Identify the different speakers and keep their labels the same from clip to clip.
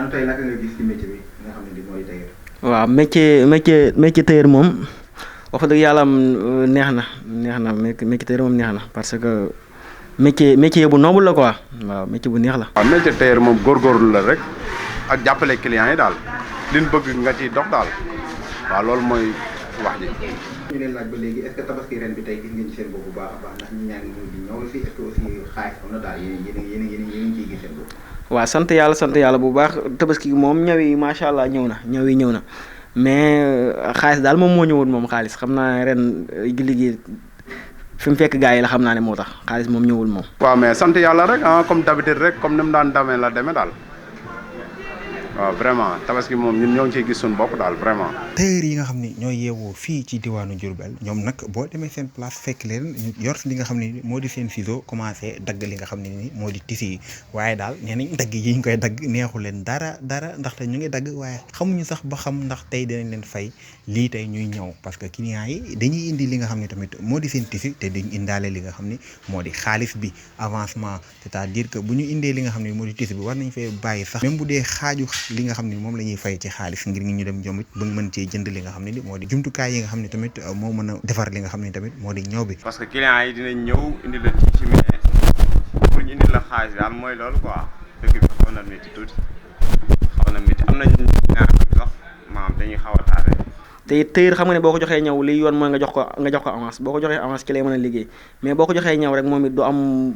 Speaker 1: Anu tey naka nga gis ci métier bi nga xam ne di mooy tailleur.
Speaker 2: waaw métier tailleur moom wax dëgg yàlla neex na métier tailleur moom neex na parce que métier bu noble la quoi waaw métier bu neex la.
Speaker 3: waaw métier tailleur moom góorgóorlu la rek ak jàppale clients yi daal liñ bëgg nga ciy dox daal waaw loolu mooy wax ji.
Speaker 1: ñu leen laaj ba léegi est-ce que tabaski ren bi tey gis ngeen ci seen bopp bu baax a baax ndax ñi ñaa ngi ñëw di ñëw fi est-ce que aussi xaalis am na daal yéen a ngi ciy gis seen bopp.
Speaker 2: waaw sant yàlla bu baax tabaski moom ñaw yi macha allah ñëw na mais xaalis daal moom moo ñëwoon moom xaalis xam naa ren liggéey fi mu fekk gars yi la xam naa ne moo tax xaalis moom ñëwul moom.
Speaker 3: waaw mais sant yàlla rek comme d'habitude rek comme ni mu daan demee la demee daal. waaw vraiment tabaski moom ñun ñoo ngi ciy gis suñu bopp daal vraiment.
Speaker 4: tailleur yi nga xam ne ñooy yeewoo fii ci diwaanu Diourbel ñoom nag boo demee seen place fekk leen ñu yor li nga xam ne moo di seen ciseau commencé dagg li nga xam ne ni moo di tissu yi waaye daal nee nañ dagg yi ñu koy dagg neexu leen dara ndaxte ñu ngi dagg waaye xamuñu sax ba xam ndax tey dinañ leen fay lii tey ñuy ñëw parce que clients yi dañuy indi li nga xam ne tamit moo di seen tissu te duñ indaale li nga xam ne moo di xaalis bi avancement c'est-à-dire que bu ñu indee li nga xam ne moo di tissu bi war nañ fee bàyyi sax même bu dee xaaju li nga xam ne moom la ñuy fay ci xaalis ngir ñu dem jomit ba mën cee jënd li nga xam ne ni moo di jumtukaay yi nga xam ne tamit moo mën a defar li nga xam ne tamit moo di ñëw bi.
Speaker 3: parce que clients yi dinañ ñëw indi la ci mais pour ñu indi la xaalis daal mooy loolu quoi dëkk bi xaw na métti tuuti am nañ ñaar sax maanaam dañuy xaw a tardé.
Speaker 2: te tailleur xam nga ne boo ko joxee ñaw li yoon mooy nga jox ko avance boo ko joxee avance ci lay mën a liggéey mais boo ko joxee ñaw rek moom it du am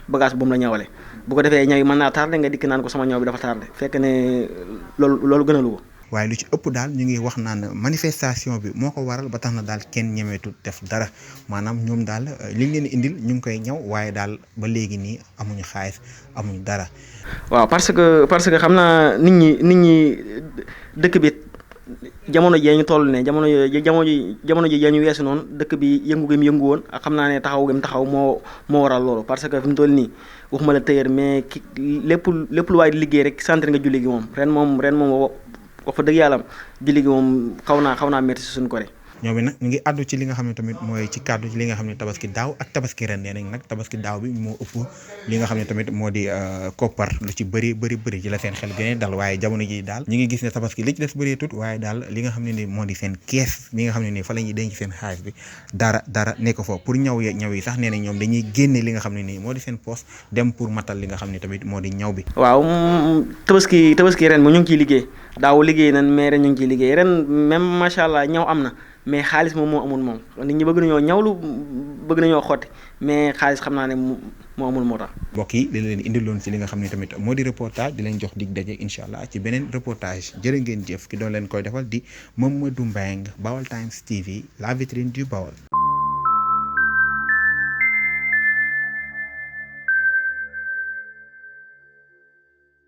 Speaker 2: bagage bu mu la ñawale bu ko defee ñaw yi mën naa tardé nga dikk naan ko sama ñaw bi dafa tardé fekk ne loolu gënalu ko.
Speaker 4: waaye lu ci ëpp daal ñu ngi wax naan manifestation bi moo ko waral ba tax na daal kenn ñemeetu def dara maanaam ñoom daal liñ leen indil ñu ngi koy ñaw waaye daal ba léegi nii amuñu xaalis amuñu dara.
Speaker 2: waaw parce que xam naa nit ñi dëkk bi jamono jii ñu toll ne jamono ji ñu weesu noonu dëkk bi yëngu woon ak xam naa ne taxaw moo waral loolu parce que fi mu toll nii waxuma la tailleur mais lépp lu waay di liggéey rek centre nga julli gi moom ren moom wax fa dëgg yàlla julli gi moom xaw naa métti si suñu côté.
Speaker 4: ñoom nag ñu ngi àddu ci li nga xam ne tamit mooy ci kàddu ci li nga xam ne tabaski daaw ak tabaski ren nee nañ nag tabaski daaw bi moo ëpp li nga xam ne tamit moo di koppar lu ci bëri ci la seen xel gën a dal waaye jamono ji daal ñu ngi gis ne tabaski li ci des bëree tut waaye daal li nga xam ne ni moo di seen kees li nga xam ne ni fa la ñuy denc seen xaalis bi dara nekk fa pour ñaw yi sax nee nañ ñoom dañuy génne li nga xam ne nii moo di seen poos dem pour matal li nga xam ne tamit moo di ñaw bi.
Speaker 2: waaw tabaski ren mu ñu ngi ciy liggéey daaw liggéey nañ mais ren ñu ngi ciy liggéey ren même macha allah ñaw am na mais xaalis moom moo amul moom nit ñi bëgg nañoo ñawlu bëgg nañoo xotti mais xaalis xam naa ne moo amul moo tax.
Speaker 4: mbokk yi li leen indiloon ci li nga xam ne tamit moo di reportage di leen jox dig daje incha allah ci beneen reportage jërë ngeen jëf ki doon leen koy defal di Mamadou Mbengue Baol Times TV la vitrine du Baol.